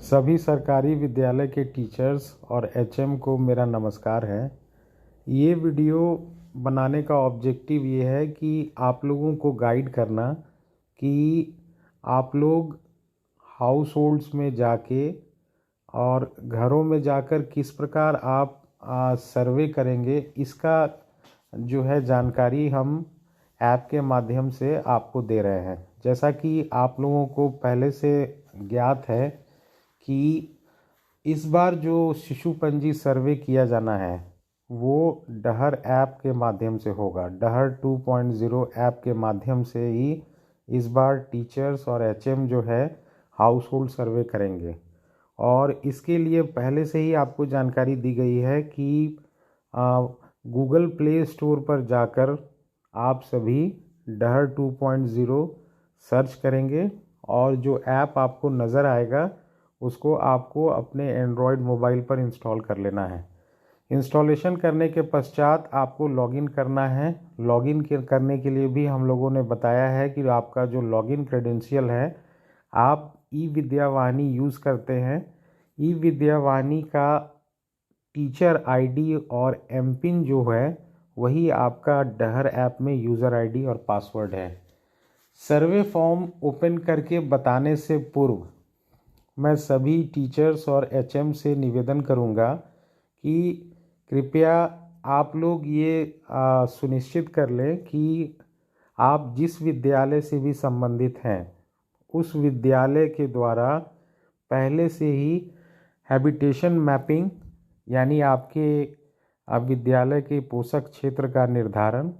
सभी सरकारी विद्यालय के टीचर्स और एचएम को मेरा नमस्कार है। ये वीडियो बनाने का ऑब्जेक्टिव ये है कि आप लोगों को गाइड करना कि आप लोग हाउस होल्ड्स में जाके और घरों में जाकर किस प्रकार आप सर्वे करेंगे, इसका जो है जानकारी हम ऐप के माध्यम से आपको दे रहे हैं। जैसा कि आप लोगों को पहले से ज्ञात है कि इस बार जो शिशु पंजी सर्वे किया जाना है वो डहर ऐप के माध्यम से होगा। डहर 2.0 ऐप के माध्यम से ही इस बार टीचर्स और एचएम जो है हाउस होल्ड सर्वे करेंगे। और इसके लिए पहले से ही आपको जानकारी दी गई है कि गूगल प्ले स्टोर पर जाकर आप सभी डहर 2.0 सर्च करेंगे और जो ऐप आपको नज़र आएगा उसको आपको अपने एंड्रॉयड मोबाइल पर इंस्टॉल कर लेना है। इंस्टॉलेशन करने के पश्चात आपको लॉगिन करना है। लॉगिन करने के लिए भी हम लोगों ने बताया है कि आपका जो लॉगिन क्रेडेंशियल है, आप ई विद्यावाहिनी यूज़ करते हैं, ई विद्यावाहिनी का टीचर आईडी और एमपिन जो है वही आपका डहर ऐप में यूज़र आईडी और पासवर्ड है। सर्वे फॉर्म ओपन करके बताने से पूर्व मैं सभी टीचर्स और एचएम से निवेदन करूंगा कि कृपया आप लोग ये सुनिश्चित कर लें कि आप जिस विद्यालय से भी संबंधित हैं उस विद्यालय के द्वारा पहले से ही हैबिटेशन मैपिंग यानी आपके विद्यालय के पोषक क्षेत्र का निर्धारण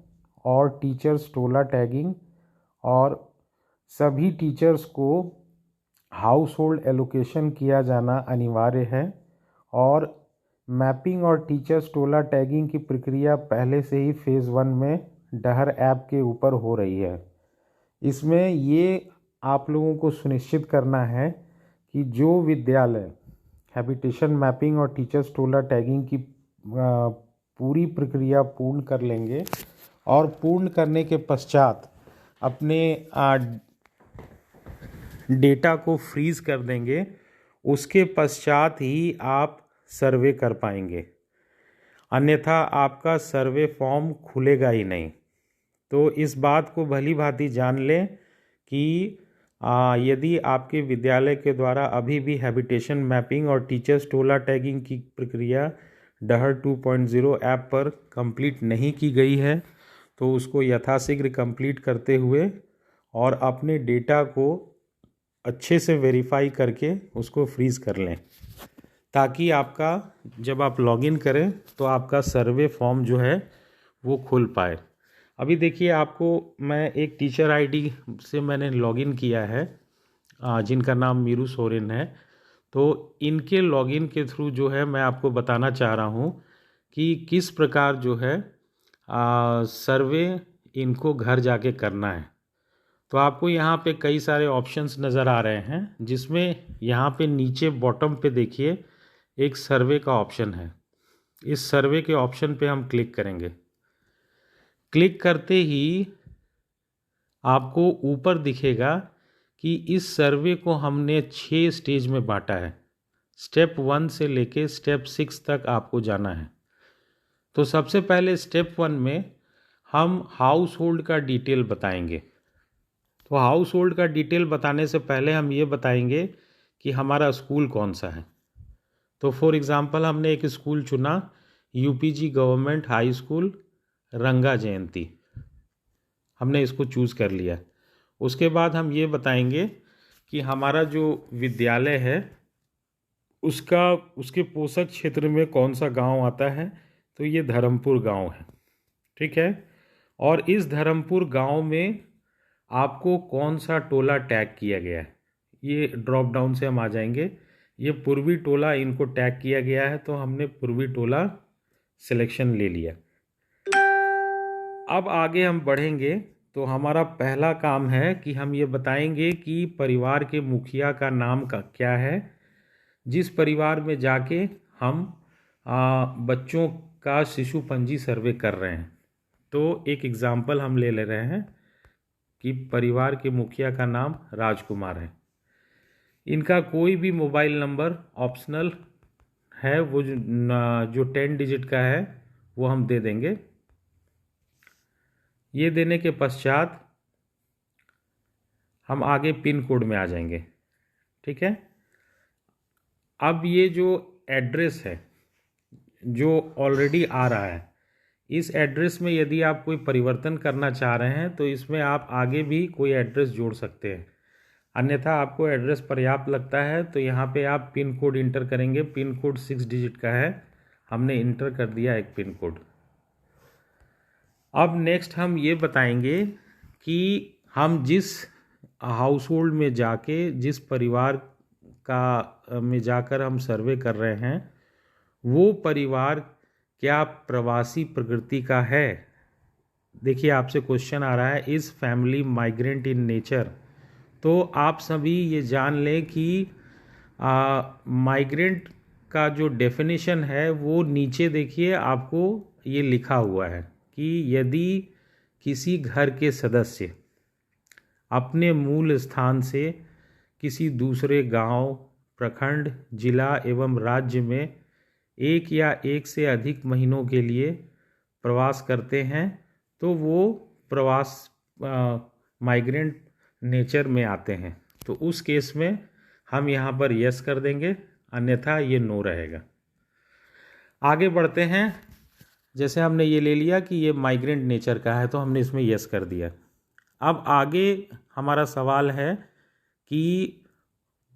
और टीचर्स टोला टैगिंग और सभी टीचर्स को हाउस होल्ड एलोकेशन किया जाना अनिवार्य है। और मैपिंग और टीचर्स टोला टैगिंग की प्रक्रिया पहले से ही फेज़ 1 में डहर ऐप के ऊपर हो रही है। इसमें ये आप लोगों को सुनिश्चित करना है कि जो विद्यालय हैबिटेशन मैपिंग और टीचर्स टोला टैगिंग की पूरी प्रक्रिया पूर्ण कर लेंगे और पूर्ण करने के पश्चात अपने डेटा को फ्रीज़ कर देंगे, उसके पश्चात ही आप सर्वे कर पाएंगे, अन्यथा आपका सर्वे फॉर्म खुलेगा ही नहीं। तो इस बात को भली भांति जान लें कि यदि आपके विद्यालय के द्वारा अभी भी हैबिटेशन मैपिंग और टीचर्स टोला टैगिंग की प्रक्रिया डहर 2.0 ऐप पर कंप्लीट नहीं की गई है तो उसको यथाशीघ्र कंप्लीट करते हुए और अपने डेटा को अच्छे से वेरीफाई करके उसको फ्रीज़ कर लें, ताकि आपका जब आप लॉगिन करें तो आपका सर्वे फॉर्म जो है वो खुल पाए। अभी देखिए, आपको मैं एक टीचर आईडी से मैंने लॉगिन किया है जिनका नाम मीरू सोरेन है। तो इनके लॉगिन के थ्रू जो है मैं आपको बताना चाह रहा हूँ कि किस प्रकार जो है सर्वे इनको घर जाके करना है। तो आपको यहाँ पे कई सारे ऑप्शंस नज़र आ रहे हैं, जिसमें यहाँ पे नीचे बॉटम पे देखिए एक सर्वे का ऑप्शन है। इस सर्वे के ऑप्शन पे हम क्लिक करेंगे। क्लिक करते ही आपको ऊपर दिखेगा कि इस सर्वे को हमने 6 स्टेज में बांटा है। स्टेप 1 से लेके स्टेप 6 तक आपको जाना है। तो सबसे पहले स्टेप 1 में हम हाउस होल्ड का डिटेल बताएंगे। तो हाउस होल्ड का डिटेल बताने से पहले हम ये बताएंगे कि हमारा स्कूल कौन सा है। तो फॉर एग्ज़ाम्पल हमने एक स्कूल चुना, यूपीजी गवर्नमेंट हाई स्कूल रंगा जयंती, हमने इसको चूज़ कर लिया। उसके बाद हम ये बताएंगे कि हमारा जो विद्यालय है उसके पोषक क्षेत्र में कौन सा गांव आता है। तो ये धर्मपुर गांव है, ठीक है। और इस धर्मपुर गांव में आपको कौन सा टोला टैग किया गया है, ये ड्रॉप डाउन से हम आ जाएंगे। ये पूर्वी टोला इनको टैग किया गया है, तो हमने पूर्वी टोला सिलेक्शन ले लिया। अब आगे हम बढ़ेंगे तो हमारा पहला काम है कि हम ये बताएंगे कि परिवार के मुखिया का नाम का क्या है, जिस परिवार में जाके हम बच्चों का शिशु पंजी सर्वे कर रहे हैं। तो एक एग्जाम्पल हम ले रहे हैं कि परिवार के मुखिया का नाम राजकुमार है। इनका कोई भी मोबाइल नंबर ऑप्शनल है, वो जो 10 डिजिट का है वो हम दे देंगे। ये देने के पश्चात हम आगे पिन कोड में आ जाएंगे। ठीक है, अब ये जो एड्रेस है जो ऑलरेडी आ रहा है, इस एड्रेस में यदि आप कोई परिवर्तन करना चाह रहे हैं तो इसमें आप आगे भी कोई एड्रेस जोड़ सकते हैं। अन्यथा आपको एड्रेस पर्याप्त लगता है तो यहाँ पे आप पिन कोड इंटर करेंगे। पिन कोड 6 डिजिट का है, हमने इंटर कर दिया एक पिन कोड। अब नेक्स्ट हम ये बताएंगे कि हम जिस हाउस होल्ड में जाके, जिस परिवार का में जाकर हम सर्वे कर रहे हैं, वो परिवार क्या प्रवासी प्रकृति का है। देखिए आपसे क्वेश्चन आ रहा है, is family migrant in nature. तो आप सभी ये जान लें कि माइग्रेंट का जो डेफिनेशन है वो नीचे देखिए आपको ये लिखा हुआ है कि यदि किसी घर के सदस्य अपने मूल स्थान से किसी दूसरे गांव, प्रखंड, जिला एवं राज्य में एक या एक से अधिक महीनों के लिए प्रवास करते हैं तो वो प्रवास माइग्रेंट नेचर में आते हैं। तो उस केस में हम यहाँ पर यस कर देंगे, अन्यथा ये नो रहेगा। आगे बढ़ते हैं। जैसे हमने ये ले लिया कि ये माइग्रेंट नेचर का है तो हमने इसमें यस कर दिया। अब आगे हमारा सवाल है कि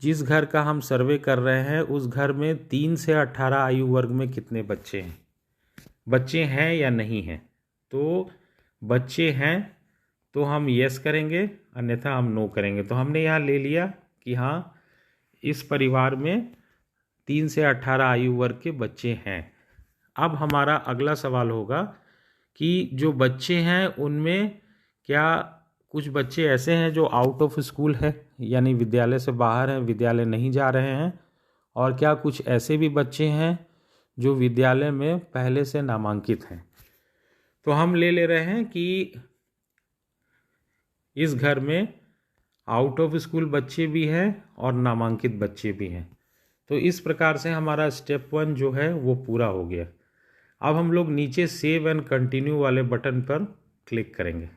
जिस घर का हम सर्वे कर रहे हैं उस घर में 3 से 18 आयु वर्ग में कितने बच्चे हैं, बच्चे हैं या नहीं हैं। तो बच्चे हैं तो हम यस करेंगे, अन्यथा हम नो करेंगे। तो हमने यहाँ ले लिया कि हाँ, इस परिवार में 3 से 18 आयु वर्ग के बच्चे हैं। अब हमारा अगला सवाल होगा कि जो बच्चे हैं उनमें क्या कुछ बच्चे ऐसे हैं जो आउट ऑफ स्कूल है, यानी विद्यालय से बाहर हैं, विद्यालय नहीं जा रहे हैं, और क्या कुछ ऐसे भी बच्चे हैं जो विद्यालय में पहले से नामांकित हैं। तो हम ले रहे हैं कि इस घर में आउट ऑफ स्कूल बच्चे भी हैं और नामांकित बच्चे भी हैं। तो इस प्रकार से हमारा स्टेप 1 जो है वो पूरा हो गया। अब हम लोग नीचे सेव एंड कंटिन्यू वाले बटन पर क्लिक करेंगे।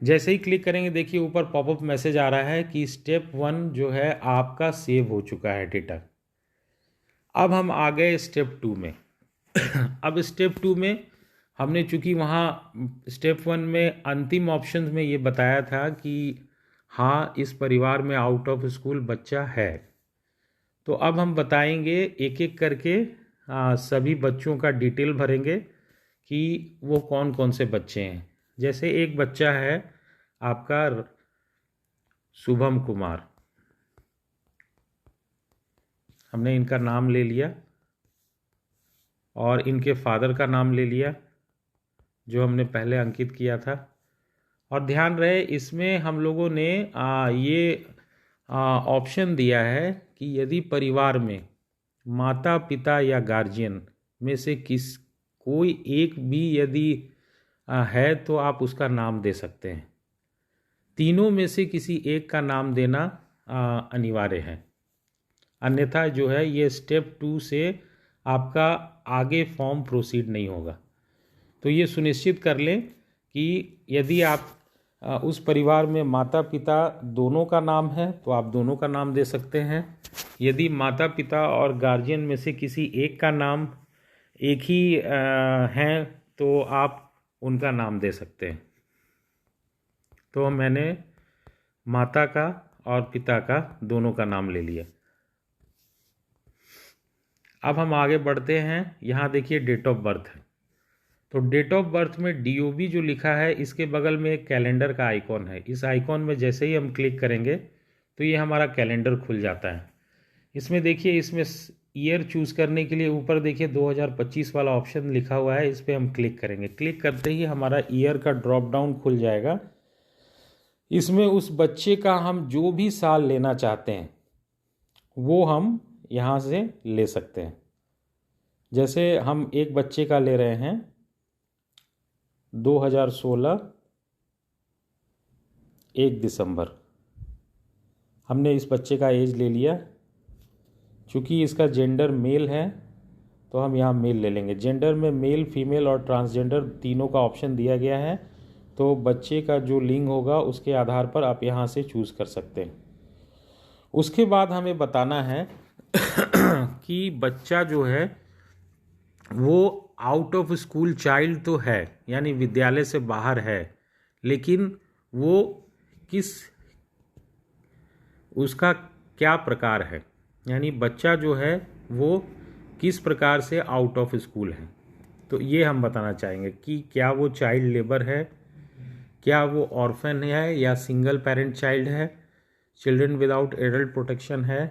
जैसे ही क्लिक करेंगे देखिए ऊपर पॉपअप मैसेज आ रहा है कि स्टेप 1 जो है आपका सेव हो चुका है डेटा। अब हम आ गए स्टेप 2 में। अब स्टेप 2 में हमने चूंकि वहाँ स्टेप 1 में अंतिम ऑप्शन में ये बताया था कि हाँ, इस परिवार में आउट ऑफ स्कूल बच्चा है, तो अब हम बताएंगे एक एक करके सभी बच्चों का डिटेल भरेंगे कि वो कौन कौन से बच्चे हैं। जैसे एक बच्चा है आपका शुभम कुमार, हमने इनका नाम ले लिया और इनके फादर का नाम ले लिया जो हमने पहले अंकित किया था। और ध्यान रहे इसमें हम लोगों ने ये ऑप्शन दिया है कि यदि परिवार में माता पिता या गार्जियन में से कोई एक भी यदि है तो आप उसका नाम दे सकते हैं। तीनों में से किसी एक का नाम देना अनिवार्य है, अन्यथा जो है ये स्टेप 2 से आपका आगे फॉर्म प्रोसीड नहीं होगा। तो ये सुनिश्चित कर लें कि यदि आप उस परिवार में माता पिता दोनों का नाम है तो आप दोनों का नाम दे सकते हैं। यदि माता पिता और गार्जियन में से किसी एक का नाम एक ही है तो आप उनका नाम दे सकते हैं। तो मैंने माता का और पिता का दोनों का नाम ले लिया। अब हम आगे बढ़ते हैं। यहाँ देखिए डेट ऑफ बर्थ है, तो डेट ऑफ बर्थ में DOB जो लिखा है इसके बगल में एक कैलेंडर का आइकॉन है। इस आइकॉन में जैसे ही हम क्लिक करेंगे तो ये हमारा कैलेंडर खुल जाता है। इसमें देखिए, इसमें ईयर चूज़ करने के लिए ऊपर देखिए 2025 वाला ऑप्शन लिखा हुआ है, इस पर हम क्लिक करेंगे। क्लिक करते ही हमारा ईयर का ड्रॉप डाउन खुल जाएगा। इसमें उस बच्चे का हम जो भी साल लेना चाहते हैं वो हम यहाँ से ले सकते हैं। जैसे हम एक बच्चे का ले रहे हैं 2016 1 दिसंबर। हमने इस बच्चे का एज ले लिया। चूँकि इसका जेंडर मेल है तो हम यहाँ मेल ले लेंगे। जेंडर में मेल, फीमेल और ट्रांसजेंडर तीनों का ऑप्शन दिया गया है, तो बच्चे का जो लिंग होगा उसके आधार पर आप यहाँ से चूज़ कर सकते हैं। उसके बाद हमें बताना है कि बच्चा जो है वो आउट ऑफ स्कूल चाइल्ड तो है, यानी विद्यालय से बाहर है, लेकिन वो उसका क्या प्रकार है, यानी बच्चा जो है वो किस प्रकार से आउट ऑफ स्कूल है। तो ये हम बताना चाहेंगे कि क्या वो चाइल्ड लेबर है, क्या वो ऑर्फन है या सिंगल पेरेंट चाइल्ड है, चिल्ड्रन विदाउट एडल्ट प्रोटेक्शन है,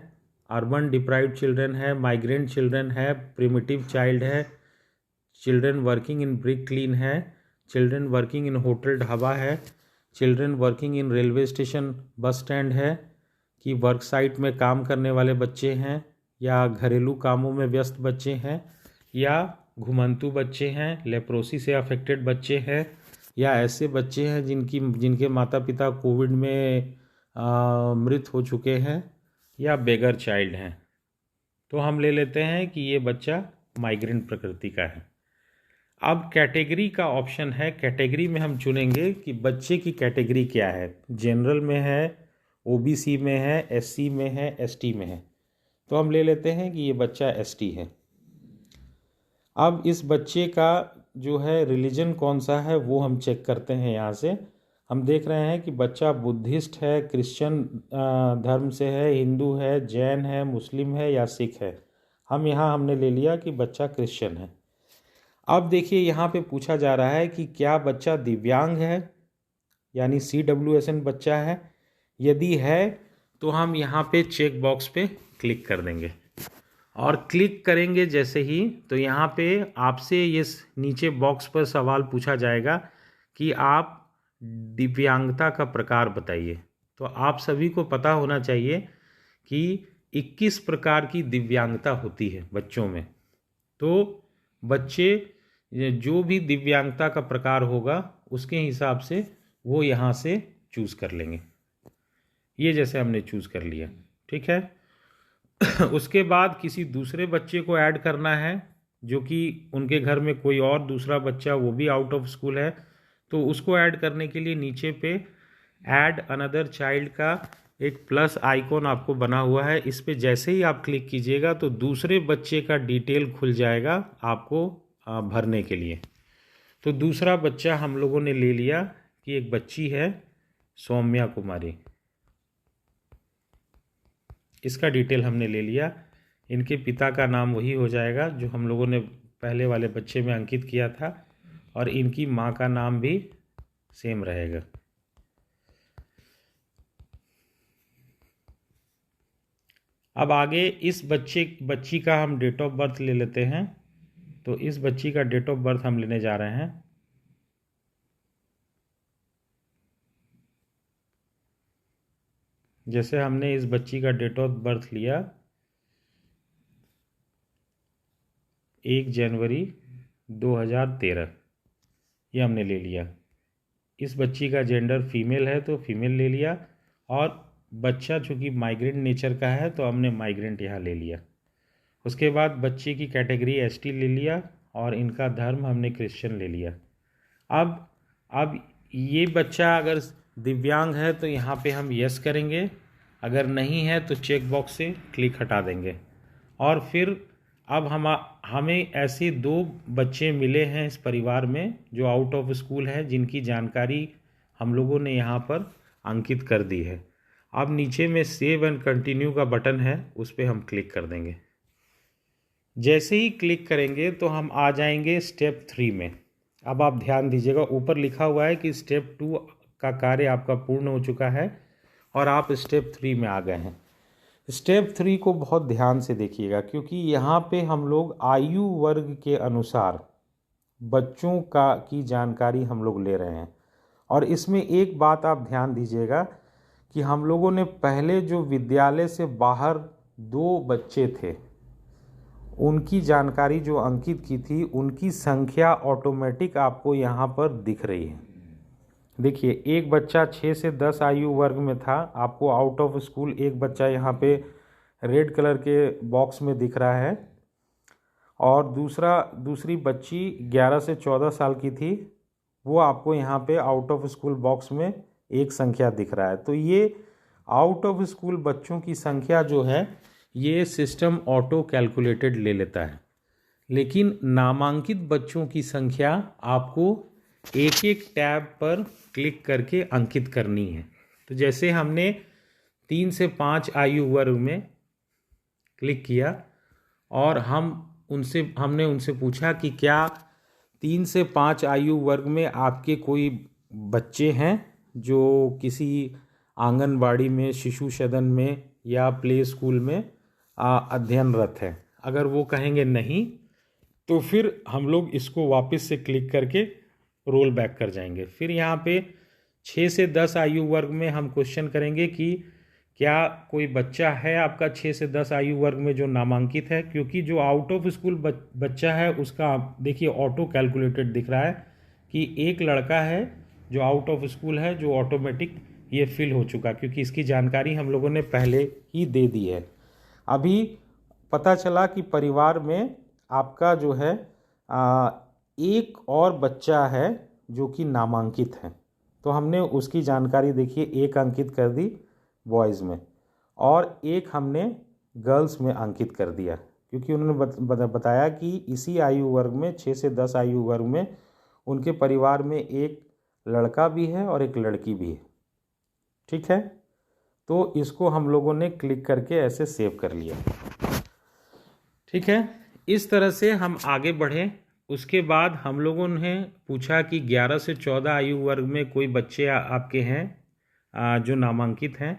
अर्बन डिप्राइव्ड चिल्ड्रन है, माइग्रेंट चिल्ड्रन है, प्रिमिटिव चाइल्ड है, children working in brick kiln है, children working in hotel dhaba है, children working in railway station bus stand है, कि वर्क साइट में काम करने वाले बच्चे हैं, या घरेलू कामों में व्यस्त बच्चे हैं, या घुमंतू बच्चे हैं, लेप्रोसी से अफेक्टेड बच्चे हैं, या ऐसे बच्चे हैं जिनके माता पिता कोविड में मृत हो चुके हैं, या बेगर चाइल्ड हैं। तो हम ले लेते हैं कि ये बच्चा माइग्रेंट प्रकृति का है। अब कैटेगरी का ऑप्शन है। कैटेगरी में हम चुनेंगे कि बच्चे की कैटेगरी क्या है। जनरल में है, ओबीसी में है, एससी में है, एसटी में है। तो हम ले लेते हैं कि ये बच्चा एसटी है। अब इस बच्चे का जो है रिलीजन कौन सा है वो हम चेक करते हैं। यहाँ से हम देख रहे हैं कि बच्चा बुद्धिस्ट है, क्रिश्चियन धर्म से है, हिंदू है, जैन है, मुस्लिम है या सिख है। हमने ले लिया कि बच्चा क्रिश्चियन है। अब देखिए यहाँ पे पूछा जा रहा है कि क्या बच्चा दिव्यांग है, यानी CWSN बच्चा है। यदि है तो हम यहाँ पे चेक बॉक्स पे क्लिक कर देंगे, और क्लिक करेंगे जैसे ही तो यहाँ पे आपसे ये नीचे बॉक्स पर सवाल पूछा जाएगा कि आप दिव्यांगता का प्रकार बताइए। तो आप सभी को पता होना चाहिए कि 21 प्रकार की दिव्यांगता होती है बच्चों में। तो बच्चे जो भी दिव्यांगता का प्रकार होगा उसके हिसाब से वो यहाँ से चूज़ कर लेंगे। ये जैसे हमने चूज़ कर लिया, ठीक है। उसके बाद किसी दूसरे बच्चे को ऐड करना है, जो कि उनके घर में कोई और दूसरा बच्चा वो भी आउट ऑफ स्कूल है। तो उसको ऐड करने के लिए नीचे पे ऐड अनदर चाइल्ड का एक प्लस आइकॉन आपको बना हुआ है। इस पे जैसे ही आप क्लिक कीजिएगा तो दूसरे बच्चे का डिटेल खुल जाएगा आपको भरने के लिए। तो दूसरा बच्चा हम लोगों ने ले लिया कि एक बच्ची है सौम्या कुमारी, इसका डिटेल हमने ले लिया। इनके पिता का नाम वही हो जाएगा जो हम लोगों ने पहले वाले बच्चे में अंकित किया था, और इनकी माँ का नाम भी सेम रहेगा। अब आगे इस बच्ची का हम डेट ऑफ बर्थ ले लेते हैं। तो इस बच्ची का डेट ऑफ बर्थ हम लेने जा रहे हैं। जैसे हमने इस बच्ची का डेट ऑफ बर्थ लिया 1 जनवरी 2013, ये हमने ले लिया। इस बच्ची का जेंडर फीमेल है तो फीमेल ले लिया, और बच्चा चूँकि माइग्रेंट नेचर का है तो हमने माइग्रेंट यहाँ ले लिया। उसके बाद बच्चे की कैटेगरी एसटी ले लिया, और इनका धर्म हमने क्रिश्चियन ले लिया। अब ये बच्चा अगर दिव्यांग है तो यहाँ पे हम यस करेंगे, अगर नहीं है तो चेक बॉक्स से क्लिक हटा देंगे। और फिर अब हमें ऐसे 2 बच्चे मिले हैं इस परिवार में जो आउट ऑफ स्कूल है, जिनकी जानकारी हम लोगों ने यहाँ पर अंकित कर दी है। अब नीचे में सेव एंड कंटिन्यू का बटन है, उस पर हम क्लिक कर देंगे। जैसे ही क्लिक करेंगे तो हम आ जाएंगे स्टेप 3 में। अब आप ध्यान दीजिएगा, ऊपर लिखा हुआ है कि स्टेप 2 का कार्य आपका पूर्ण हो चुका है और आप स्टेप 3 में आ गए हैं। स्टेप 3 को बहुत ध्यान से देखिएगा, क्योंकि यहाँ पे हम लोग आयु वर्ग के अनुसार बच्चों की जानकारी हम लोग ले रहे हैं। और इसमें एक बात आप ध्यान दीजिएगा कि हम लोगों ने पहले जो विद्यालय से बाहर 2 बच्चे थे उनकी जानकारी जो अंकित की थी, उनकी संख्या ऑटोमेटिक आपको यहाँ पर दिख रही है। देखिए, एक बच्चा 6 से 10 आयु वर्ग में था, आपको आउट ऑफ स्कूल एक बच्चा यहाँ पे रेड कलर के बॉक्स में दिख रहा है, और दूसरी बच्ची 11 से 14 साल की थी, वो आपको यहाँ पे आउट ऑफ स्कूल बॉक्स में एक संख्या दिख रहा है। तो ये आउट ऑफ स्कूल बच्चों की संख्या जो है ये सिस्टम ऑटो कैलकुलेटेड ले लेता है, लेकिन नामांकित बच्चों की संख्या आपको एक एक टैब पर क्लिक करके अंकित करनी है। तो जैसे हमने 3 से 5 आयु वर्ग में क्लिक किया और हमने उनसे पूछा कि क्या 3 से 5 आयु वर्ग में आपके कोई बच्चे हैं जो किसी आंगनबाड़ी में, शिशु सदन में या प्ले स्कूल में अध्ययनरत है। अगर वो कहेंगे नहीं, तो फिर हम लोग इसको वापस से क्लिक करके रोल बैक कर जाएंगे। फिर यहाँ पे 6 से 10 आयु वर्ग में हम क्वेश्चन करेंगे कि क्या कोई बच्चा है आपका 6 से 10 आयु वर्ग में जो नामांकित है, क्योंकि जो आउट ऑफ स्कूल बच्चा है उसका देखिए ऑटो कैलकुलेटेड दिख रहा है कि एक लड़का है जो आउट ऑफ स्कूल है, जो ऑटोमेटिक ये फिल हो चुका, क्योंकि इसकी जानकारी हम लोगों ने पहले ही दे दी है। अभी पता चला कि परिवार में आपका जो है एक और बच्चा है जो कि नामांकित है, तो हमने उसकी जानकारी देखिए एक अंकित कर दी बॉयज़ में और एक हमने गर्ल्स में अंकित कर दिया, क्योंकि उन्होंने बताया कि इसी आयु वर्ग में 6 से 10 आयु वर्ग में उनके परिवार में एक लड़का भी है और एक लड़की भी है। ठीक है, तो इसको हम लोगों ने क्लिक करके ऐसे सेव कर लिया। ठीक है, इस तरह से हम आगे बढ़े। उसके बाद हम लोगों ने पूछा कि 11 से 14 आयु वर्ग में कोई बच्चे आपके हैं जो नामांकित हैं,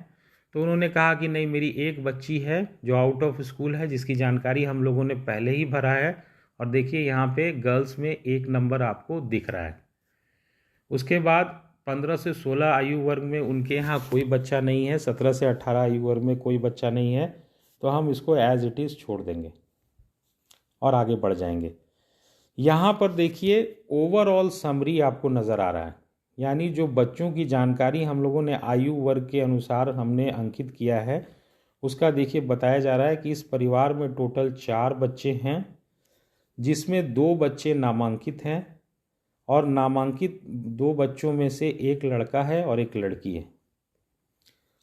तो उन्होंने कहा कि नहीं, मेरी एक बच्ची है जो आउट ऑफ स्कूल है, जिसकी जानकारी हम लोगों ने पहले ही भरा है, और देखिए यहाँ पे गर्ल्स में एक नंबर आपको दिख रहा है। उसके बाद 15 से 16 आयु वर्ग में उनके यहाँ कोई बच्चा नहीं है, 17 से 18 आयु वर्ग में कोई बच्चा नहीं है, तो हम इसको एज इट इज़ छोड़ देंगे और आगे बढ़ जाएंगे। यहाँ पर देखिए ओवरऑल समरी आपको नज़र आ रहा है, यानी जो बच्चों की जानकारी हम लोगों ने आयु वर्ग के अनुसार हमने अंकित किया है, उसका देखिए बताया जा रहा है कि इस परिवार में टोटल 4 बच्चे हैं, जिसमें 2 बच्चे नामांकित हैं, और नामांकित 2 बच्चों में से एक लड़का है और एक लड़की है।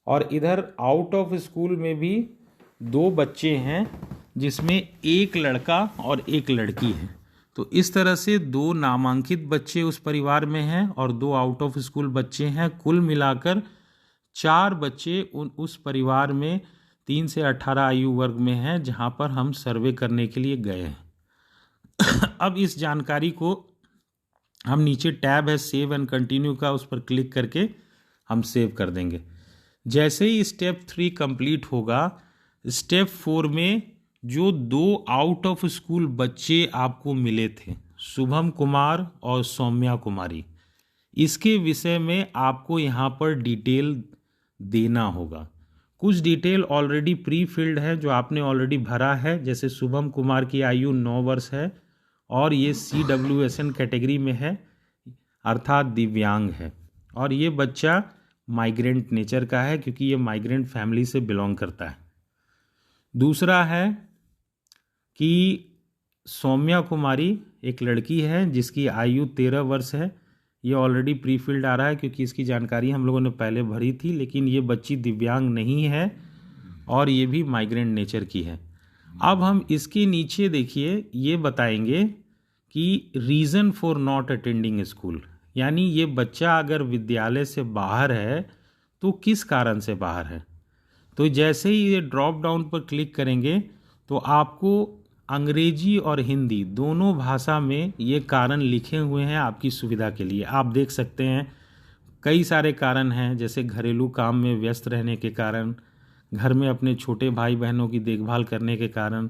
और इधर आउट ऑफ स्कूल में भी 2 बच्चे हैं, जिसमें एक लड़का और एक लड़की है। तो इस तरह से 2 नामांकित बच्चे उस परिवार में हैं और 2 आउट ऑफ स्कूल बच्चे हैं। कुल मिलाकर 4 बच्चे उस परिवार में 3 से 18 आयु वर्ग में हैं, जहां पर हम सर्वे करने के लिए गए हैं। अब इस जानकारी को हम नीचे टैब है सेव एंड कंटिन्यू का, उस पर क्लिक करके हम सेव कर देंगे। जैसे ही स्टेप 3 कंप्लीट होगा, स्टेप 4 में जो 2 आउट ऑफ स्कूल बच्चे आपको मिले थे, शुभम कुमार और सौम्या कुमारी, इसके विषय में आपको यहाँ पर डिटेल देना होगा। कुछ डिटेल ऑलरेडी प्री फिल्ड है जो आपने ऑलरेडी भरा है, जैसे शुभम कुमार की आयु 9 वर्ष है और ये CWSN कैटेगरी में है, अर्थात दिव्यांग है, और ये बच्चा माइग्रेंट नेचर का है क्योंकि ये माइग्रेंट फैमिली से बिलोंग करता है। दूसरा है कि सौम्या कुमारी एक लड़की है जिसकी आयु 13 वर्ष है। ये ऑलरेडी प्री फिल्ड आ रहा है क्योंकि इसकी जानकारी हम लोगों ने पहले भरी थी, लेकिन ये बच्ची दिव्यांग नहीं है और ये भी माइग्रेंट नेचर की है। अब हम इसके नीचे देखिए ये बताएंगे कि reason for not attending school, यानी ये बच्चा अगर विद्यालय से बाहर है तो किस कारण से बाहर है। तो जैसे ही ये ड्रॉप डाउन पर क्लिक करेंगे तो आपको अंग्रेजी और हिंदी दोनों भाषा में ये कारण लिखे हुए हैं आपकी सुविधा के लिए। आप देख सकते हैं कई सारे कारण हैं, जैसे घरेलू काम में व्यस्त रहने के कारण, घर में अपने छोटे भाई बहनों की देखभाल करने के कारण,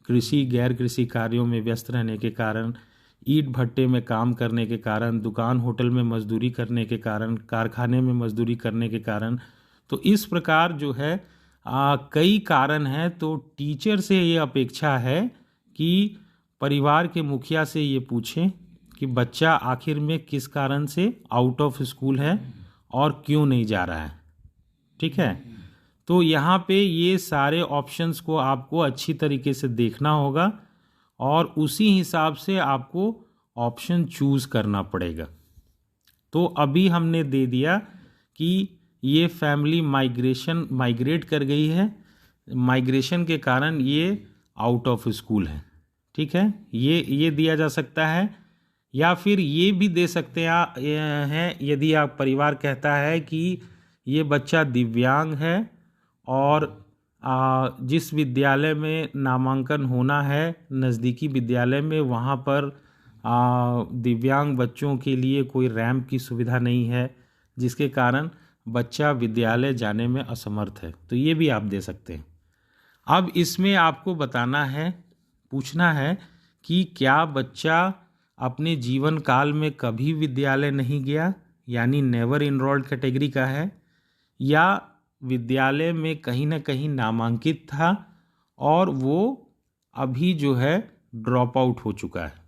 कृषि गैर कृषि कार्यों में व्यस्त रहने के कारण, ईंट भट्टे में काम करने के कारण, दुकान होटल में मजदूरी करने के कारण, कारखाने में मजदूरी करने के कारण। तो इस प्रकार जो है कई कारण हैं। तो टीचर से ये अपेक्षा है कि परिवार के मुखिया से ये पूछें कि बच्चा आखिर में किस कारण से आउट ऑफ स्कूल है और क्यों नहीं जा रहा है। ठीक है, तो यहाँ पे ये सारे ऑप्शंस को आपको अच्छी तरीके से देखना होगा और उसी हिसाब से आपको ऑप्शन चूज़ करना पड़ेगा। तो अभी हमने दे दिया कि ये फैमिली माइग्रेट कर गई है, माइग्रेशन के कारण ये आउट ऑफ स्कूल है। ठीक है, ये दिया जा सकता है, या फिर ये भी दे सकते हैं यदि आप परिवार कहता है कि ये बच्चा दिव्यांग है और जिस विद्यालय में नामांकन होना है नज़दीकी विद्यालय में, वहाँ पर दिव्यांग बच्चों के लिए कोई रैंप की सुविधा नहीं है, जिसके कारण बच्चा विद्यालय जाने में असमर्थ है, तो ये भी आप दे सकते हैं। अब इसमें आपको बताना है, पूछना है कि क्या बच्चा अपने जीवन काल में कभी विद्यालय नहीं गया, यानी नेवर इनरोल्ड कैटेगरी का है, या विद्यालय में कहीं ना कहीं नामांकित था और वो अभी जो है ड्रॉप आउट हो चुका है।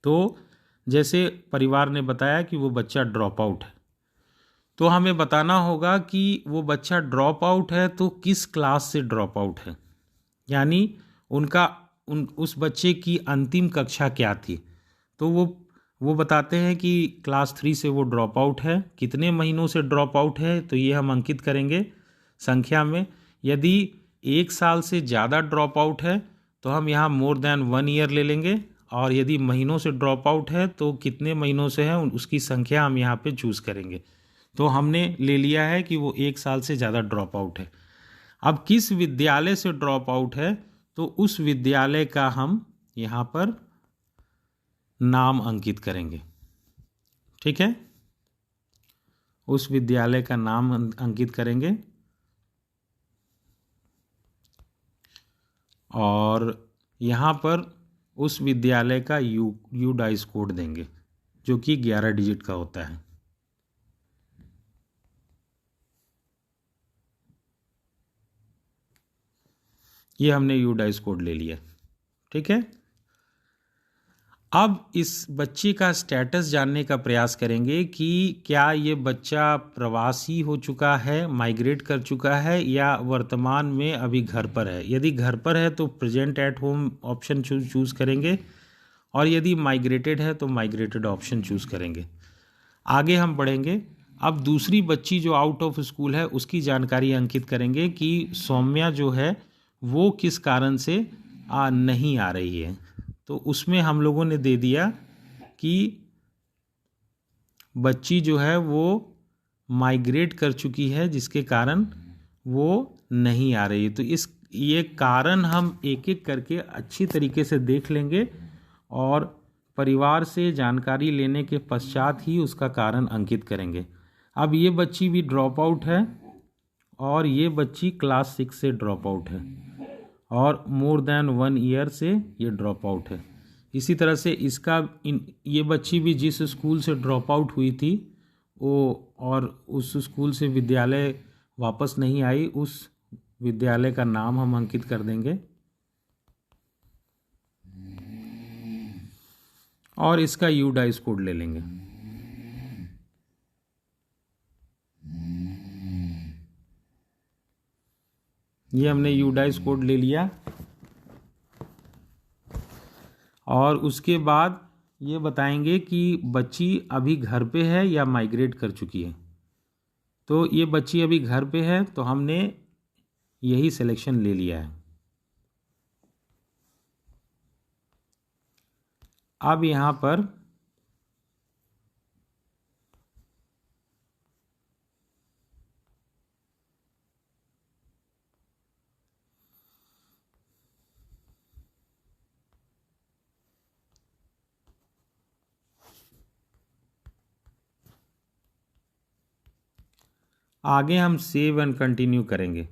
तो जैसे परिवार ने बताया कि वो बच्चा ड्रॉप आउट है, तो हमें बताना होगा कि वो बच्चा ड्रॉप आउट है तो किस क्लास से ड्रॉप आउट है, यानी उस बच्चे की अंतिम कक्षा क्या थी। तो वो बताते हैं कि क्लास 3 से वो ड्रॉप आउट है। कितने महीनों से ड्रॉप आउट है, तो ये हम अंकित करेंगे संख्या में। यदि 1 साल से ज़्यादा ड्रॉप आउट है तो हम यहाँ मोर देन 1 ईयर ले लेंगे, और यदि महीनों से ड्रॉप आउट है तो कितने महीनों से है उसकी संख्या हम यहाँ पे चूज़ करेंगे। तो हमने ले लिया है कि वो 1 साल से ज़्यादा ड्रॉप आउट है। अब किस विद्यालय से ड्रॉप आउट है, तो उस विद्यालय का हम यहाँ पर नाम अंकित करेंगे। ठीक है, उस विद्यालय का नाम अंकित करेंगे और यहाँ पर उस विद्यालय का यूडाइस कोड देंगे जो कि 11 डिजिट का होता है। ये हमने यूडाइस कोड ले लिया। ठीक है, अब इस बच्चे का स्टेटस जानने का प्रयास करेंगे कि क्या ये बच्चा प्रवासी हो चुका है, माइग्रेट कर चुका है, या वर्तमान में अभी घर पर है। यदि घर पर है तो present at home option choose करेंगे, और यदि माइग्रेटेड है तो माइग्रेटेड ऑप्शन चूज़ करेंगे। आगे हम बढ़ेंगे। अब दूसरी बच्ची जो आउट ऑफ स्कूल है उसकी जानकारी अंकित करेंगे कि सौम्या जो है वो किस कारण से नहीं आ रही है। तो उसमें हम लोगों ने दे दिया कि बच्ची जो है वो माइग्रेट कर चुकी है, जिसके कारण वो नहीं आ रही है। तो ये कारण हम एक एक करके अच्छी तरीके से देख लेंगे और परिवार से जानकारी लेने के पश्चात ही उसका कारण अंकित करेंगे। अब ये बच्ची भी ड्रॉप आउट है और ये बच्ची क्लास 6 से ड्रॉप आउट है और मोर देन 1 ईयर से ये ड्रॉप आउट है। इसी तरह से ये बच्ची भी जिस स्कूल से ड्रॉप आउट हुई थी वो और उस स्कूल से विद्यालय वापस नहीं आई, उस विद्यालय का नाम हम अंकित कर देंगे और इसका यूडाइस कोड ले लेंगे। ये हमने यूडाइस कोड ले लिया और उसके बाद ये बताएंगे कि बच्ची अभी घर पे है या माइग्रेट कर चुकी है। तो ये बच्ची अभी घर पे है तो हमने यही सिलेक्शन ले लिया है। अब यहाँ पर आगे हम सेव एंड कंटिन्यू करेंगे।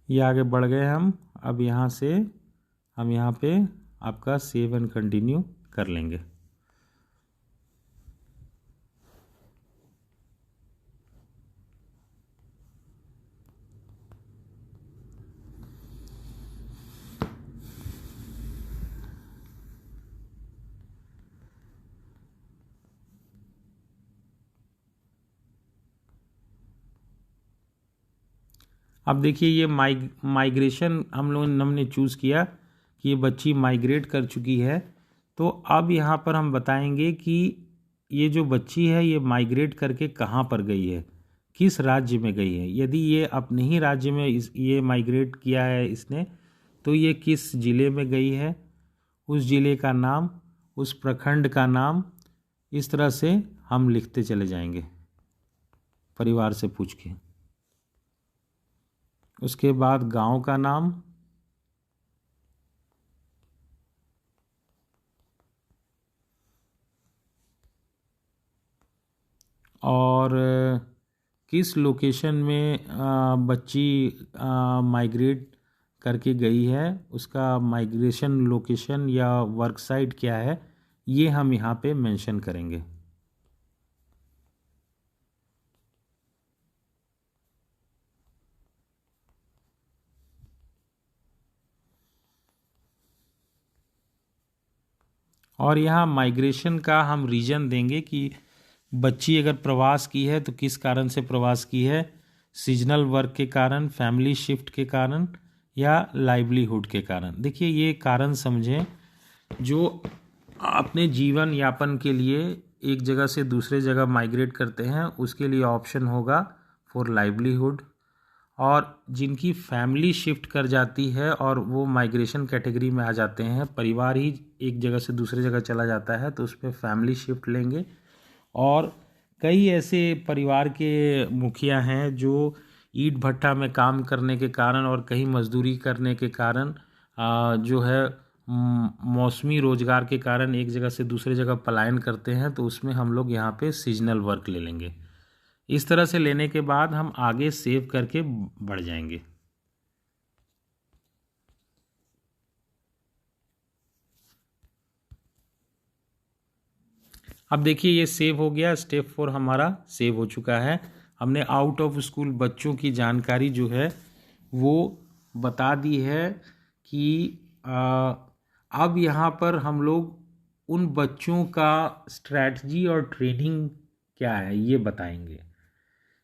ये आगे बढ़ गए हम। अब यहाँ से हम यहाँ पे आपका सेव एंड कंटिन्यू कर लेंगे। अब देखिए ये माइग्रेशन हमने चूज़ किया कि ये बच्ची माइग्रेट कर चुकी है। तो अब यहाँ पर हम बताएंगे कि ये जो बच्ची है ये माइग्रेट करके कहाँ पर गई है, किस राज्य में गई है। यदि ये अपने ही राज्य में ये माइग्रेट किया है इसने, तो ये किस ज़िले में गई है, उस ज़िले का नाम, उस प्रखंड का नाम, इस तरह से हम लिखते चले जाएंगे परिवार से पूछ के। उसके बाद गांव का नाम, और किस लोकेशन में बच्ची माइग्रेट करके गई है, उसका माइग्रेशन लोकेशन या वर्क साइट क्या है, ये हम यहाँ पे मेंशन करेंगे। और यहाँ माइग्रेशन का हम रीजन देंगे कि बच्ची अगर प्रवास की है तो किस कारण से प्रवास की है, सीजनल वर्क के कारण, फैमिली शिफ्ट के कारण, या लाइवलीहुड के कारण। देखिए ये कारण समझें, जो अपने जीवन यापन के लिए एक जगह से दूसरे जगह माइग्रेट करते हैं उसके लिए ऑप्शन होगा फॉर लाइवलीहुड, और जिनकी फैमिली शिफ्ट कर जाती है और वो माइग्रेशन कैटेगरी में आ जाते हैं, परिवार ही एक जगह से दूसरे जगह चला जाता है, तो उसमें फैमिली शिफ्ट लेंगे। और कई ऐसे परिवार के मुखिया हैं जो ईंट भट्ठा में काम करने के कारण और कहीं मजदूरी करने के कारण जो है मौसमी रोजगार के कारण एक जगह से दूसरे जगह पलायन करते हैं, तो उसमें हम लोग यहाँ पे सीजनल वर्क ले लेंगे। इस तरह से लेने के बाद हम आगे सेव करके बढ़ जाएंगे। अब देखिए ये सेव हो गया, स्टेप 4 हमारा सेव हो चुका है। हमने आउट ऑफ स्कूल बच्चों की जानकारी जो है वो बता दी है कि अब यहाँ पर हम लोग उन बच्चों का स्ट्रैटेजी और ट्रेनिंग क्या है ये बताएंगे।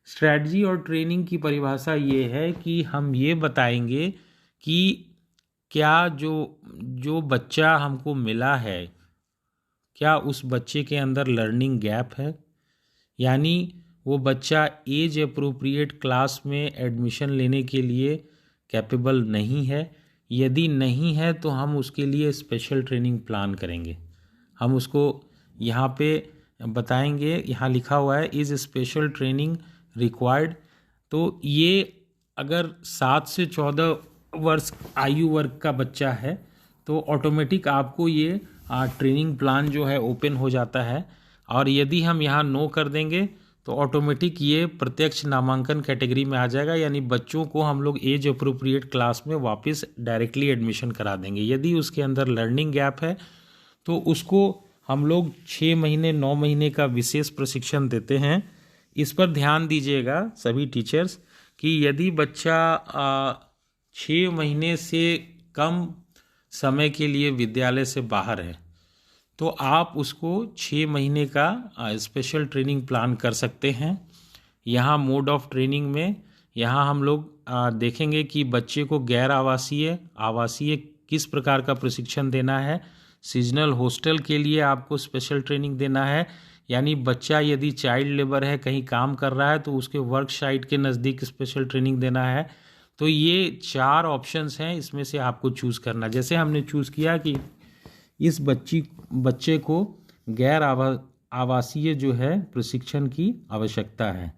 स्ट्रैटेजी और ट्रेनिंग की परिभाषा ये है कि हम ये बताएंगे कि क्या जो जो बच्चा हमको मिला है, क्या उस बच्चे के अंदर लर्निंग गैप है, यानी वो बच्चा एज अप्रोप्रिएट क्लास में एडमिशन लेने के लिए कैपेबल नहीं है। यदि नहीं है तो हम उसके लिए स्पेशल ट्रेनिंग प्लान करेंगे। हम उसको यहाँ पे बताएंगे, यहाँ लिखा हुआ है इज़ स्पेशल ट्रेनिंग रिक्वायर्ड। तो ये अगर 7 से 14 वर्ष आयु वर्ग का बच्चा है तो ऑटोमेटिक आपको ये ट्रेनिंग प्लान जो है ओपन हो जाता है। और यदि हम यहाँ नो कर देंगे तो ऑटोमेटिक ये प्रत्यक्ष नामांकन कैटेगरी में आ जाएगा, यानी बच्चों को हम लोग एज अप्रोप्रिएट क्लास में वापस डायरेक्टली एडमिशन करा देंगे। यदि उसके अंदर लर्निंग गैप है तो उसको हम लोग 6 महीने 9 महीने का विशेष प्रशिक्षण देते हैं। इस पर ध्यान दीजिएगा सभी टीचर्स कि यदि बच्चा 6 महीने से कम समय के लिए विद्यालय से बाहर है तो आप उसको 6 महीने का स्पेशल ट्रेनिंग प्लान कर सकते हैं। यहाँ मोड ऑफ ट्रेनिंग में यहाँ हम लोग देखेंगे कि बच्चे को गैर आवासीय, आवासीय किस प्रकार का प्रशिक्षण देना है। सीजनल हॉस्टल के लिए आपको स्पेशल ट्रेनिंग देना है, यानी बच्चा यदि चाइल्ड लेबर है, कहीं काम कर रहा है तो उसके वर्क साइट के नज़दीक स्पेशल ट्रेनिंग देना है। तो ये 4 ऑप्शंस हैं, इसमें से आपको चूज़ करना। जैसे हमने चूज़ किया कि इस बच्चे को गैर आवासीय जो है प्रशिक्षण की आवश्यकता है,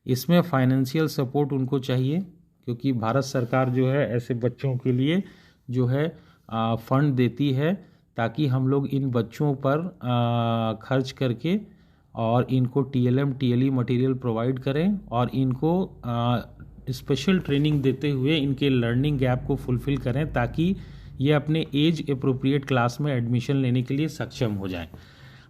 इसमें फाइनेंशियल सपोर्ट उनको चाहिए क्योंकि भारत सरकार जो है ऐसे बच्चों के लिए जो है फंड देती है ताकि हम लोग इन बच्चों पर खर्च करके और इनको TLM TLE मटेरियल प्रोवाइड करें और इनको स्पेशल ट्रेनिंग देते हुए इनके लर्निंग गैप को फुलफ़िल करें ताकि ये अपने एज अप्रोप्रिएट क्लास में एडमिशन लेने के लिए सक्षम हो जाएं।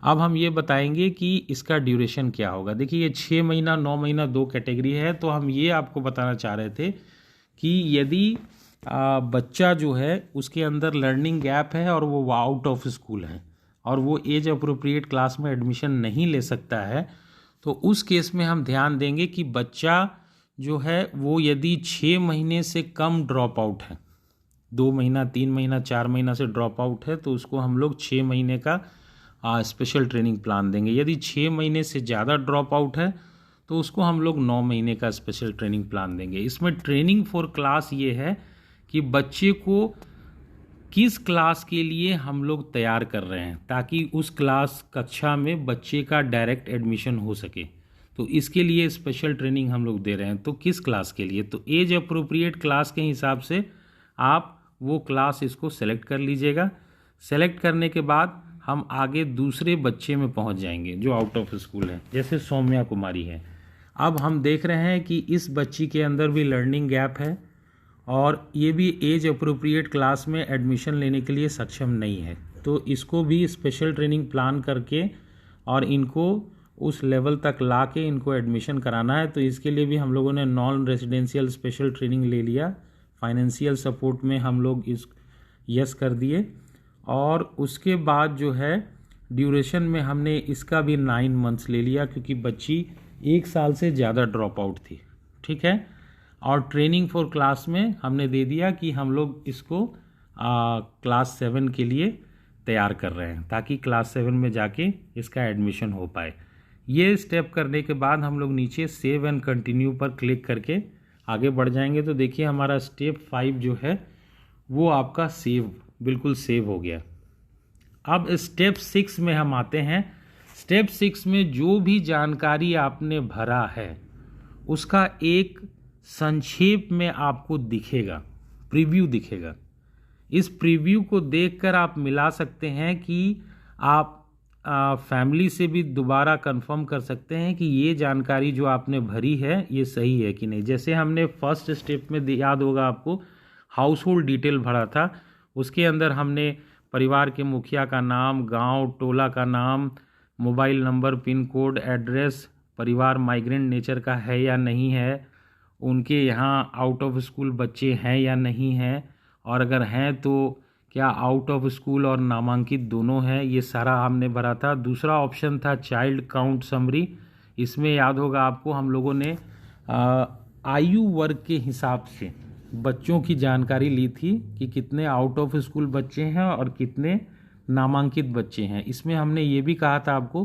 अब हम ये बताएंगे कि इसका ड्यूरेशन क्या होगा। देखिए ये 6 महीना 9 महीना 2 कैटेगरी है, तो हम ये आपको बताना चाह रहे थे कि यदि बच्चा जो है उसके अंदर लर्निंग गैप है और वो आउट ऑफ स्कूल है और वो एज अप्रोप्रिएट क्लास में एडमिशन नहीं ले सकता है, तो उस केस में हम ध्यान देंगे कि बच्चा जो है वो यदि 6 महीने से कम ड्रॉप आउट है, 2 महीना 3 महीना 4 महीना से ड्रॉप आउट है, तो उसको हम लोग 6 महीने का स्पेशल ट्रेनिंग प्लान देंगे। यदि 6 महीने से ज़्यादा ड्रॉप आउट है तो उसको हम लोग 9 महीने का स्पेशल ट्रेनिंग प्लान देंगे। इसमें ट्रेनिंग फॉर क्लास ये है कि बच्चे को किस क्लास के लिए हम लोग तैयार कर रहे हैं ताकि उस क्लास कक्षा में बच्चे का डायरेक्ट एडमिशन हो सके, तो इसके लिए स्पेशल ट्रेनिंग हम लोग दे रहे हैं। तो किस क्लास के लिए, तो एज अप्रोप्रिएट क्लास के हिसाब से आप वो क्लास इसको सेलेक्ट कर लीजिएगा। सेलेक्ट करने के बाद हम आगे दूसरे बच्चे में पहुंच जाएंगे जो आउट ऑफ स्कूल है, जैसे सौम्या कुमारी है। अब हम देख रहे हैं कि इस बच्ची के अंदर भी लर्निंग गैप है और ये भी एज अप्रोप्रिएट क्लास में एडमिशन लेने के लिए सक्षम नहीं है, तो इसको भी स्पेशल ट्रेनिंग प्लान करके और इनको उस लेवल तक ला के इनको एडमिशन कराना है। तो इसके लिए भी हम लोगों ने नॉन रेजिडेंशियल स्पेशल ट्रेनिंग ले लिया। फाइनेंशियल सपोर्ट में हम लोग इस यस कर दिए और उसके बाद जो है ड्यूरेशन में हमने इसका भी 9 मंथ्स ले लिया क्योंकि बच्ची 1 साल से ज़्यादा ड्रॉप आउट थी। ठीक है, और ट्रेनिंग फॉर क्लास में हमने दे दिया कि हम लोग इसको क्लास 7 के लिए तैयार कर रहे हैं ताकि क्लास 7 में जाके इसका एडमिशन हो पाए। ये स्टेप करने के बाद हम लोग नीचे सेव एंड कंटिन्यू पर क्लिक करके आगे बढ़ जाएंगे। तो देखिए हमारा स्टेप 5 जो है वो आपका बिल्कुल सेव हो गया। अब स्टेप 6 में हम आते हैं। स्टेप 6 में जो भी जानकारी आपने भरा है उसका एक संक्षेप में आपको दिखेगा, प्रीव्यू दिखेगा। इस प्रीव्यू को देखकर आप मिला सकते हैं कि आप फैमिली से भी दोबारा कंफर्म कर सकते हैं कि ये जानकारी जो आपने भरी है ये सही है कि नहीं। जैसे हमने फर्स्ट स्टेप में याद होगा आपको हाउस होल्ड डिटेल भरा था, उसके अंदर हमने परिवार के मुखिया का नाम, गांव टोला का नाम, mobile number, pin code, address, परिवार माइग्रेंट नेचर का है या नहीं है, उनके यहाँ आउट ऑफ स्कूल बच्चे हैं या नहीं हैं, और अगर हैं तो क्या आउट ऑफ स्कूल और नामांकित दोनों हैं, ये सारा हमने भरा था। दूसरा ऑप्शन था चाइल्ड काउंट समरी। इसमें याद होगा आपको हम लोगों ने आयु वर्ग के हिसाब से बच्चों की जानकारी ली थी कि कितने आउट ऑफ स्कूल बच्चे हैं और कितने नामांकित बच्चे हैं। इसमें हमने ये भी कहा था आपको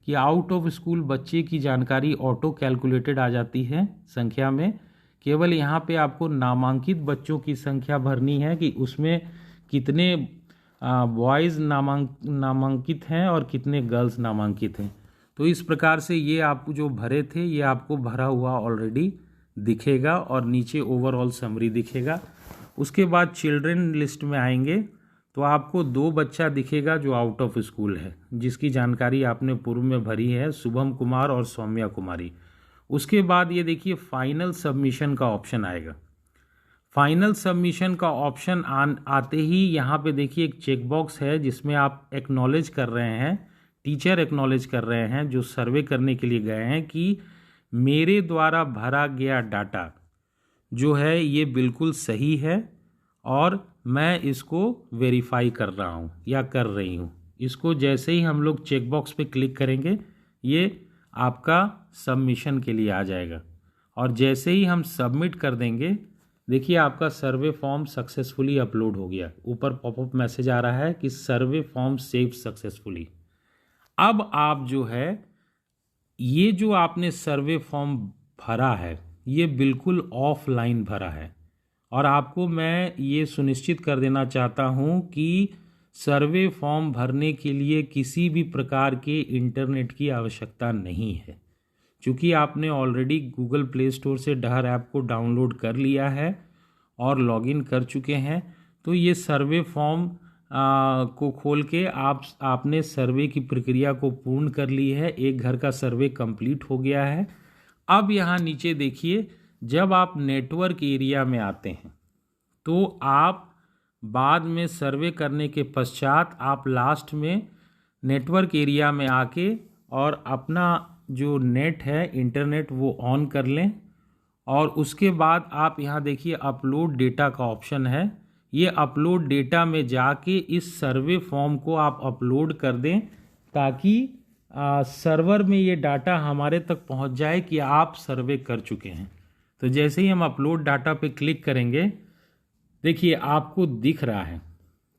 कि आउट ऑफ स्कूल बच्चे की जानकारी ऑटो कैलकुलेटेड आ जाती है संख्या में, केवल यहाँ पे आपको नामांकित बच्चों की संख्या भरनी है कि उसमें कितने बॉयज़ नामांकित हैं और कितने गर्ल्स नामांकित हैं। तो इस प्रकार से ये आप जो भरे थे ये आपको भरा हुआ ऑलरेडी दिखेगा और नीचे ओवरऑल समरी दिखेगा। उसके बाद चिल्ड्रन लिस्ट में आएंगे तो आपको 2 बच्चा दिखेगा जो आउट ऑफ स्कूल है, जिसकी जानकारी आपने पूर्व में भरी है, शुभम कुमार और सौम्या कुमारी। उसके बाद ये देखिए फाइनल सबमिशन का ऑप्शन आएगा। फाइनल सबमिशन का ऑप्शन आते ही यहाँ पे देखिए एक चेकबॉक्स है जिसमें आप एक्नॉलेज कर रहे हैं, टीचर एक्नॉलेज कर रहे हैं जो सर्वे करने के लिए गए हैं कि मेरे द्वारा भरा गया डाटा जो है ये बिल्कुल सही है और मैं इसको वेरीफाई कर रहा हूँ या कर रही हूँ। इसको जैसे ही हम लोग चेकबॉक्स पे क्लिक करेंगे ये आपका सबमिशन के लिए आ जाएगा और जैसे ही हम सबमिट कर देंगे देखिए आपका सर्वे फॉर्म सक्सेसफुली अपलोड हो गया। ऊपर पॉपअप मैसेज आ रहा है कि सर्वे फॉर्म सेव सक्सेसफुली। अब आप जो है ये जो आपने सर्वे फॉर्म भरा है ये बिल्कुल ऑफलाइन भरा है और आपको मैं ये सुनिश्चित कर देना चाहता हूँ कि सर्वे फॉर्म भरने के लिए किसी भी प्रकार के इंटरनेट की आवश्यकता नहीं है। चूँकि आपने ऑलरेडी गूगल प्ले स्टोर से डहर ऐप को डाउनलोड कर लिया है और लॉगिन कर चुके हैं, तो ये सर्वे फॉर्म को खोल के आपने सर्वे की प्रक्रिया को पूर्ण कर ली है। एक घर का सर्वे कंप्लीट हो गया है। अब यहाँ नीचे देखिए जब आप नेटवर्क एरिया में आते हैं तो आप बाद में सर्वे करने के पश्चात आप लास्ट में नेटवर्क एरिया में आके और अपना जो नेट है इंटरनेट वो ऑन कर लें और उसके बाद आप यहाँ देखिए अपलोड डेटा का ऑप्शन है। ये अपलोड डेटा में जाके इस सर्वे फॉर्म को आप अपलोड कर दें ताकि सर्वर में ये डाटा हमारे तक पहुँच जाए कि आप सर्वे कर चुके हैं। तो जैसे ही हम अपलोड डाटा पे क्लिक करेंगे, देखिए आपको दिख रहा है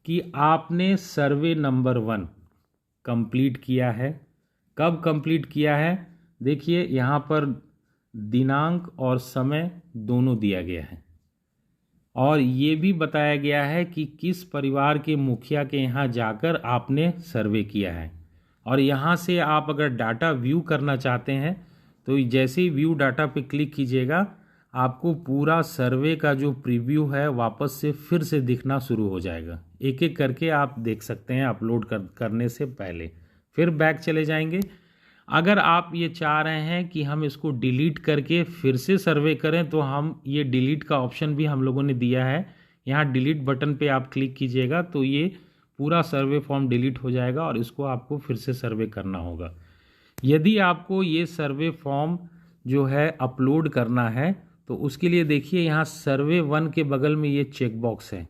कि आपने सर्वे नंबर 1 कंप्लीट किया है। कब कंप्लीट किया है? देखिए यहाँ पर दिनांक और समय दोनों दिया गया है और ये भी बताया गया है कि किस परिवार के मुखिया के यहाँ जाकर आपने सर्वे किया है। और यहाँ से आप अगर डाटा व्यू करना चाहते हैं तो जैसे ही व्यू डाटा पे क्लिक कीजिएगा, आपको पूरा सर्वे का जो प्रीव्यू है वापस से फिर से दिखना शुरू हो जाएगा। एक एक करके आप देख सकते हैं अपलोड करने से पहले। फिर बैक चले जाएंगे। अगर आप ये चाह रहे हैं कि हम इसको डिलीट करके फिर से सर्वे करें तो हम ये डिलीट का ऑप्शन भी हम लोगों ने दिया है। यहाँ डिलीट बटन पे आप क्लिक कीजिएगा तो ये पूरा सर्वे फॉर्म डिलीट हो जाएगा और इसको आपको फिर से सर्वे करना होगा। यदि आपको ये सर्वे फॉर्म जो है अपलोड करना है तो उसके लिए देखिए यहाँ सर्वे 1 के बगल में ये चेक बॉक्स है।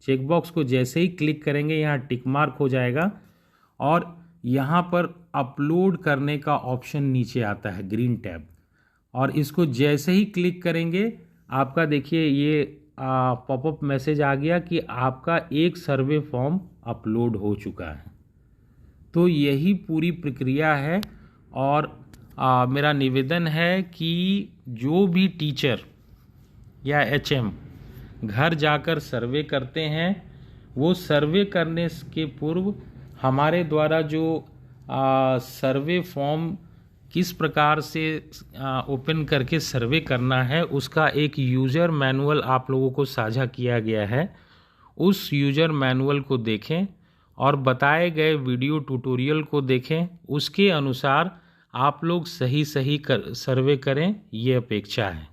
चेक बॉक्स को जैसे ही क्लिक करेंगे यहाँ टिक मार्क हो जाएगा और यहाँ पर अपलोड करने का ऑप्शन नीचे आता है ग्रीन टैब, और इसको जैसे ही क्लिक करेंगे आपका देखिए ये पॉपअप मैसेज आ गया कि आपका एक सर्वे फॉर्म अपलोड हो चुका है। तो यही पूरी प्रक्रिया है और मेरा निवेदन है कि जो भी टीचर या एचएम घर जाकर सर्वे करते हैं वो सर्वे करने के पूर्व हमारे द्वारा जो सर्वे फॉर्म किस प्रकार से ओपन करके सर्वे करना है उसका एक यूज़र मैनुअल आप लोगों को साझा किया गया है। उस यूज़र मैनुअल को देखें और बताए गए वीडियो ट्यूटोरियल को देखें, उसके अनुसार आप लोग सही सर्वे करें, ये अपेक्षा है।